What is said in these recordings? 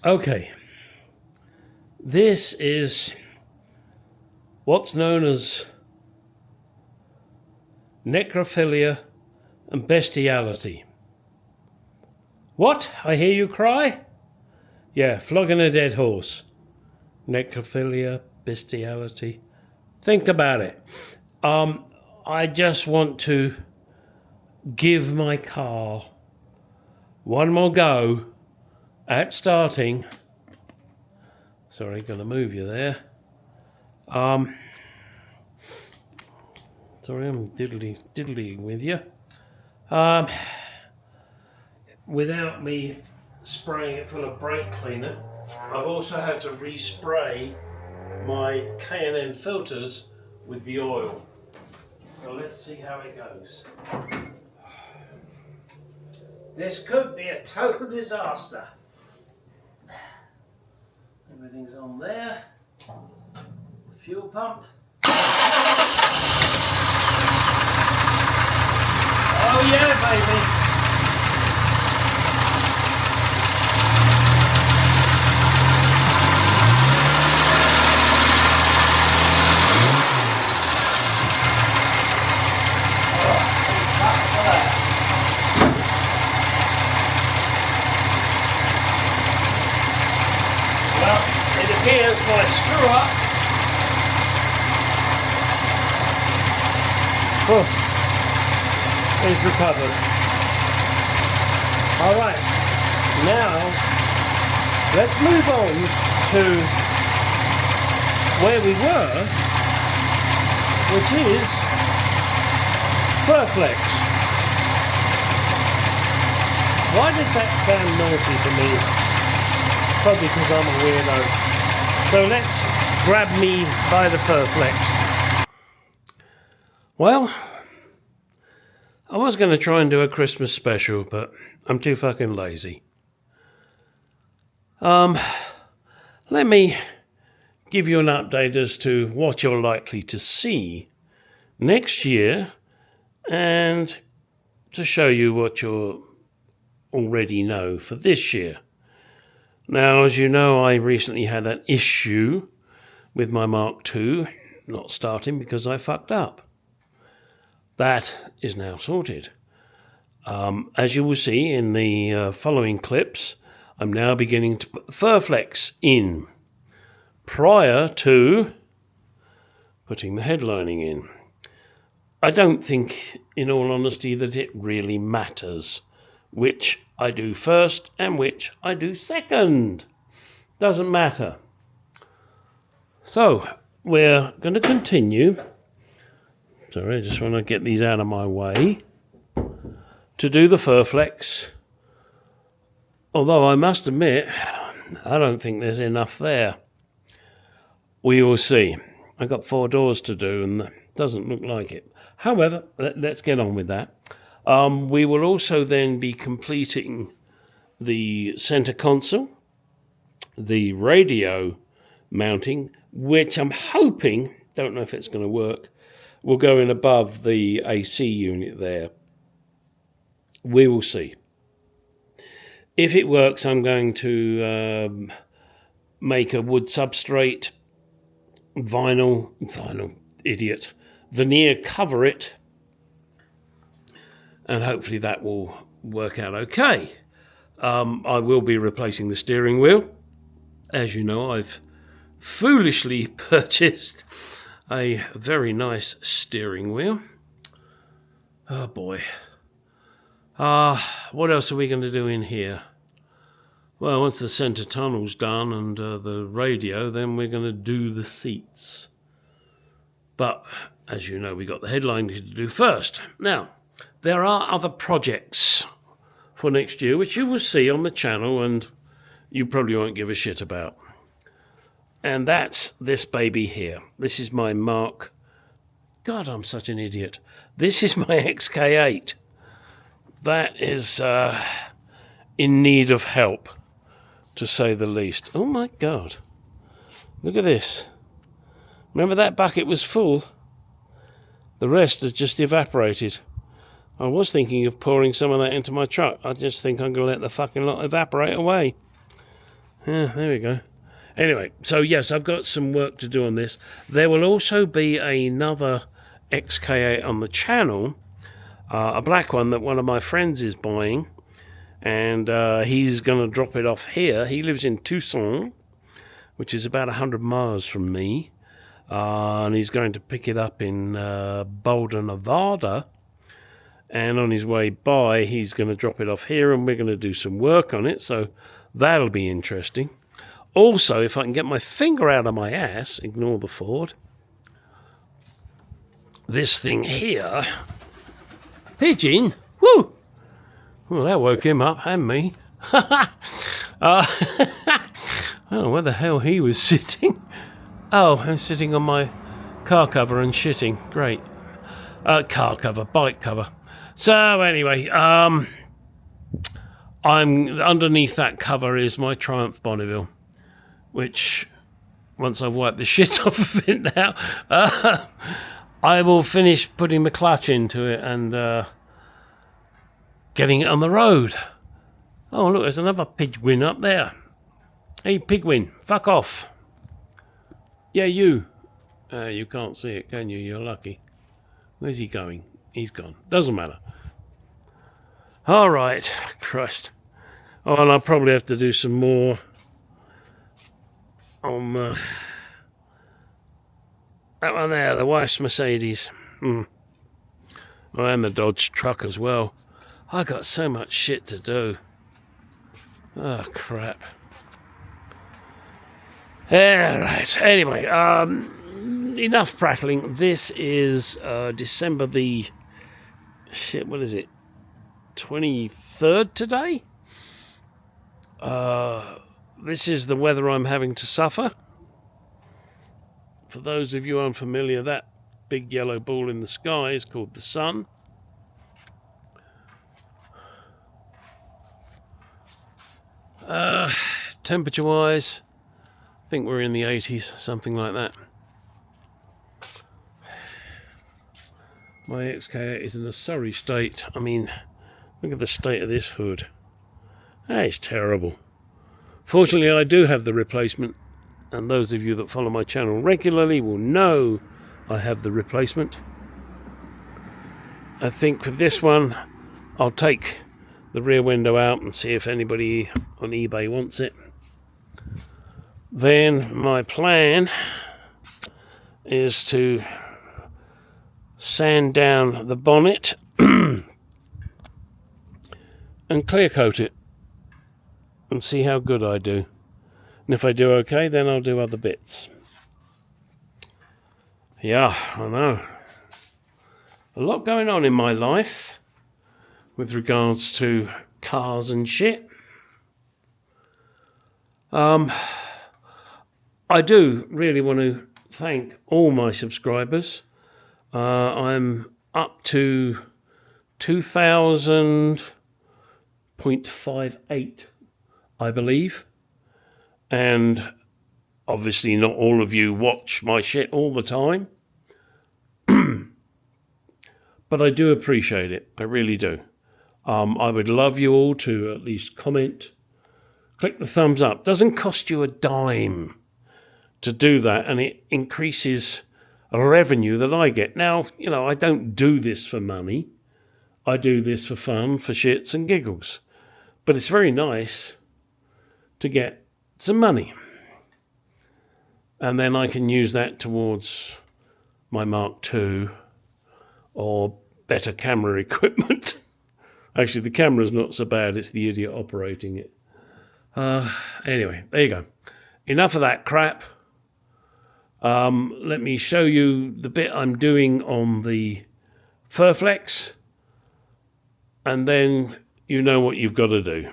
Okay, this is what's known as necrophilia and bestiality. What? I hear you cry? Yeah, flogging a dead horse. Necrophilia, bestiality. Think about it. I just want to give my car one more go at starting. Sorry, gonna move you there. Sorry, I'm diddling with you. Without me spraying it full of brake cleaner, I've also had to respray my K&N filters with the oil. So let's see how it goes. This could be a total disaster. Everything's on there. Fuel pump. Oh yeah, baby. Well, it appears my screw up is recovered. Alright, now let's move on to where we were, which is Furflex. Why does that sound naughty to me? Probably because I'm a weirdo. So let's grab me by the Furflex. Well, I was going to try and do a Christmas special, but I'm too fucking lazy. Let me give you an update as to what you're likely to see next year and to show you what you already know for this year. Now, as you know, I recently had an issue with my Mark II not starting because I fucked up. That is now sorted. As you will see in the following clips, I'm now beginning to put the Furflex in prior to putting the headlining in. I don't think, in all honesty, that it really matters which I do first and which I do second. Doesn't matter. So, we're going to continue. Sorry, I just want to get these out of my way to do the Furflex. Although I must admit, I don't think there's enough there. We will see. I've got 4 doors to do and it doesn't look like it. However, let's get on with that. We will also then be completing the center console, the radio mounting, which I'm hoping, don't know if it's going to work, will go in above the AC unit there. We will see. If it works, I'm going to make a wood substrate, vinyl, idiot, veneer cover it, and hopefully that will work out okay. I will be replacing the steering wheel. As you know, I've foolishly purchased a very nice steering wheel. Oh boy. What else are we going to do in here? Well, once the center tunnel's done and the radio, then we're going to do the seats. But, as you know, we got the headlining to do first. Now, there are other projects for next year, which you will see on the channel and you probably won't give a shit about. And that's this baby here. This is my Mark. God, I'm such an idiot. This is my MKII. That is in need of help, to say the least. Oh my God. Look at this. Remember that bucket was full? The rest has just evaporated. I was thinking of pouring some of that into my truck. I just think I'm going to let the fucking lot evaporate away. Yeah, there we go. Anyway, so yes, I've got some work to do on this. There will also be another XK8 on the channel, a black one that one of my friends is buying, and he's going to drop it off here. He lives in Tucson, which is about 100 miles from me, and he's going to pick it up in Boulder, Nevada, and on his way by, he's going to drop it off here, and we're going to do some work on it, so that'll be interesting. Also, if I can get my finger out of my ass, ignore the Ford, this thing here, pigeon, woo! Well, that woke him up and me. I don't know where the hell he was sitting. Oh, I'm sitting on my car cover and shitting. Great. Car cover, bike cover. So anyway, I'm underneath that cover is my Triumph Bonneville, which once I've wiped the shit off of it now, I will finish putting the clutch into it and getting it on the road. Oh, look, there's another pigwin up there. Hey, pigwin, fuck off. Yeah, you. You can't see it, can you? You're lucky. Where's he going? He's gone. Doesn't matter. All right. Christ. Oh, and I'll probably have to do some more on that one there, the wife's Mercedes. Oh, and the Dodge truck as well. I got so much shit to do. Oh, crap. Alright, anyway, enough prattling. This is December the... Shit, what is it? 23rd today? This is the weather I'm having to suffer. For those of you unfamiliar, that big yellow ball in the sky is called the sun. Temperature-wise, I think we're in the 80s, something like that. My XK8 is in a sorry state. I mean, look at the state of this hood. That is terrible. Fortunately, I do have the replacement, and those of you that follow my channel regularly will know I have the replacement. I think with this one, I'll take the rear window out and see if anybody on eBay wants it. Then my plan is to sand down the bonnet and clear coat it and see how good I do. And if I do okay, then I'll do other bits. Yeah, I know. A lot going on in my life with regards to cars and shit. I do really want to thank all my subscribers. I'm up to 2,000.58, I believe. And obviously not all of you watch my shit all the time. But I do appreciate it. I really do. I would love you all to at least comment. Click the thumbs up. Doesn't cost you a dime to do that, and it increases a revenue that I get. Now, you know, I don't do this for money. I do this for fun, for shits and giggles. But it's very nice to get some money. And then I can use that towards my Mark II or better camera equipment. Actually, the camera's not so bad. It's the idiot operating it. Anyway, there you go. Enough of that crap. Let me show you the bit I'm doing on the Furflex, and then you know what you've got to do.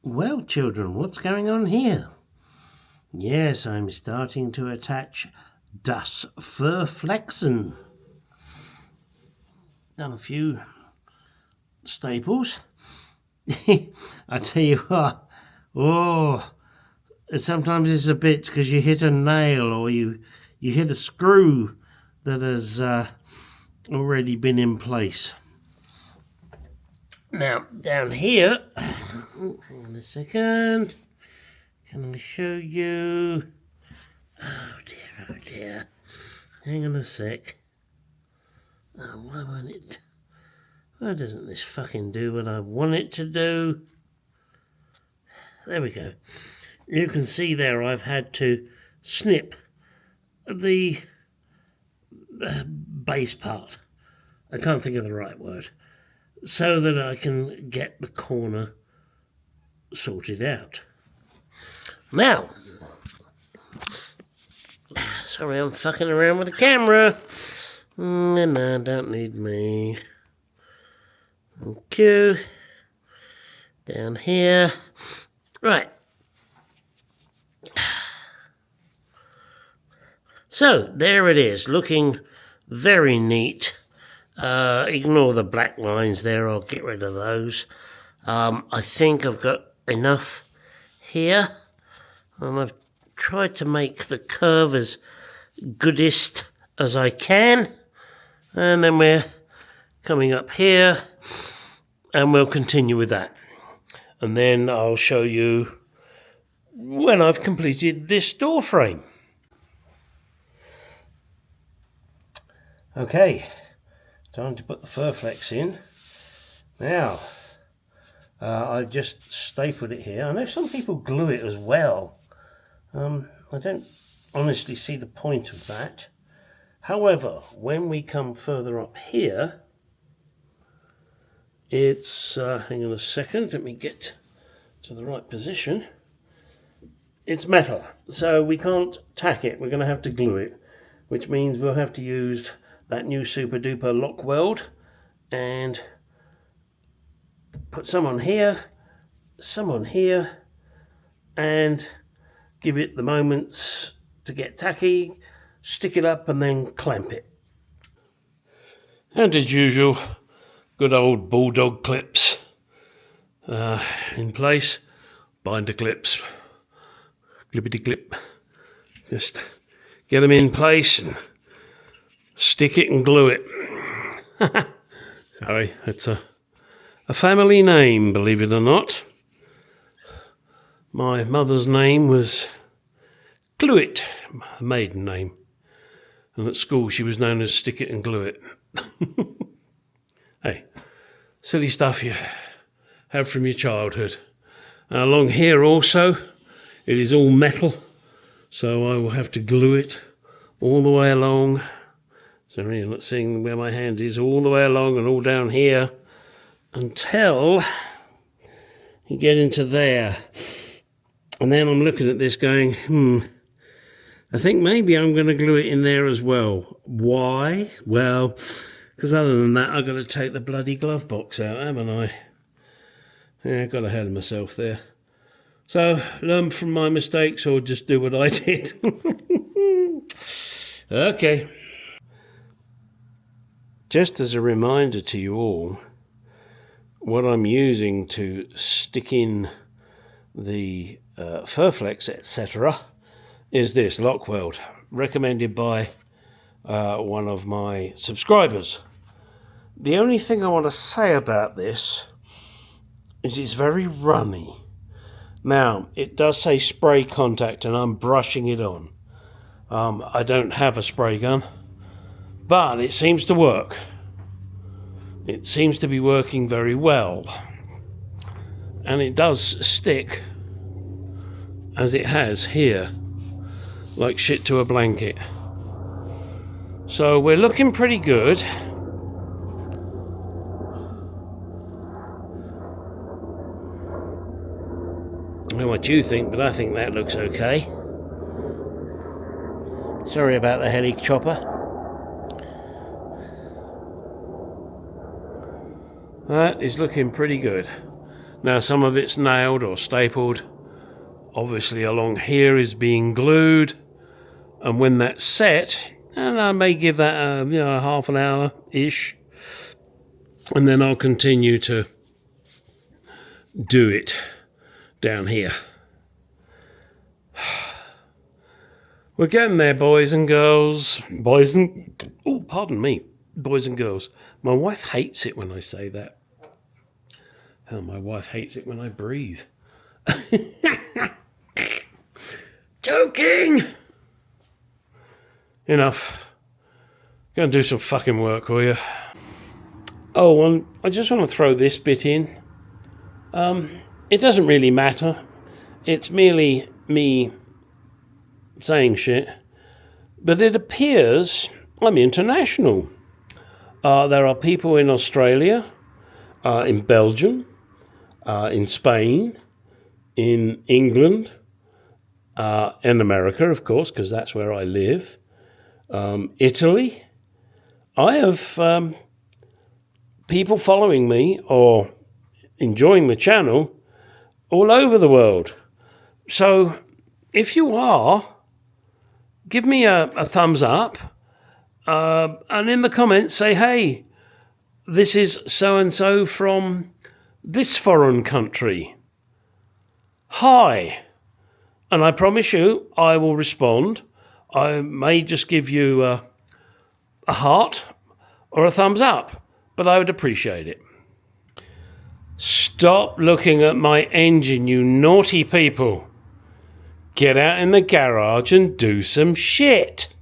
Well, children, what's going on here? Yes, I'm starting to attach das Furflexen. Done a few staples. I tell you what, sometimes it's a bit because you hit a nail or you hit a screw that has already been in place. Now, down here, hang on a second, can I show you? Oh dear, hang on a sec. Oh, why won't it? Why doesn't this fucking do what I want it to do? There we go. You can see there I've had to snip the base part. I can't think of the right word. So that I can get the corner sorted out. Now, sorry I'm fucking around with the camera. No, don't need me. Okay. Down here. Right. So, there it is, looking very neat. Ignore the black lines there, I'll get rid of those. I think I've got enough here, and I've tried to make the curve as goodest as I can, and then we're coming up here, and we'll continue with that. And then I'll show you when I've completed this door frame. Okay. Time to put the Furflex in. Now, I've just stapled it here. I know some people glue it as well. I don't honestly see the point of that. However, when we come further up here, it's, hang on a second, let me get to the right position. It's metal, so we can't tack it. We're going to have to glue it, which means we'll have to use that new super duper lock weld and put some on here, and give it the moments to get tacky, stick it up and then clamp it. And as usual, good old bulldog clips in place, binder clips, clippity clip, just get them in place and stick it and glue it. Sorry, that's a family name, believe it or not. My mother's name was Glue-It, a maiden name. And at school she was known as Stick It and Glue It. Hey, silly stuff you have from your childhood. Along here also, it is all metal, so I will have to glue it all the way along. Sorry, you're not seeing where my hand is, all the way along and all down here until you get into there. And then I'm looking at this going, I think maybe I'm going to glue it in there as well. Why? Well, because other than that, I've got to take the bloody glove box out, haven't I? Yeah, I got ahead of myself there. So, learn from my mistakes or just do what I did. Okay. Just as a reminder to you all, what I'm using to stick in the Furflex, etc., is this lock weld, recommended by one of my subscribers. The only thing I want to say about this is it's very runny. Now, it does say spray contact and I'm brushing it on. I don't have a spray gun, but it seems to work. It seems to be working very well. And it does stick, as it has here, like shit to a blanket. So we're looking pretty good. I don't know what you think, but I think that looks okay. Sorry about the heli chopper. That is looking pretty good. Now some of it's nailed or stapled. Obviously along here is being glued. And when that's set, and I may give that half an hour-ish. And then I'll continue to do it down here. We're getting there, boys and girls. Boys and girls. My wife hates it when I say that. Hell, my wife hates it when I breathe. Joking! Enough. Go and do some fucking work, will you? Oh, and I just want to throw this bit in. It doesn't really matter. It's merely me saying shit. But it appears I'm international. There are people in Australia, in Belgium, in Spain, in England, in America, of course, because that's where I live, Italy. I have people following me or enjoying the channel all over the world. So if you are, give me a thumbs up, and in the comments say, hey, this is so-and-so from this foreign country. Hi. And I promise you, I will respond. I may just give you a heart or a thumbs up, but I would appreciate it. Stop looking at my engine, you naughty people. Get out in the garage and do some shit.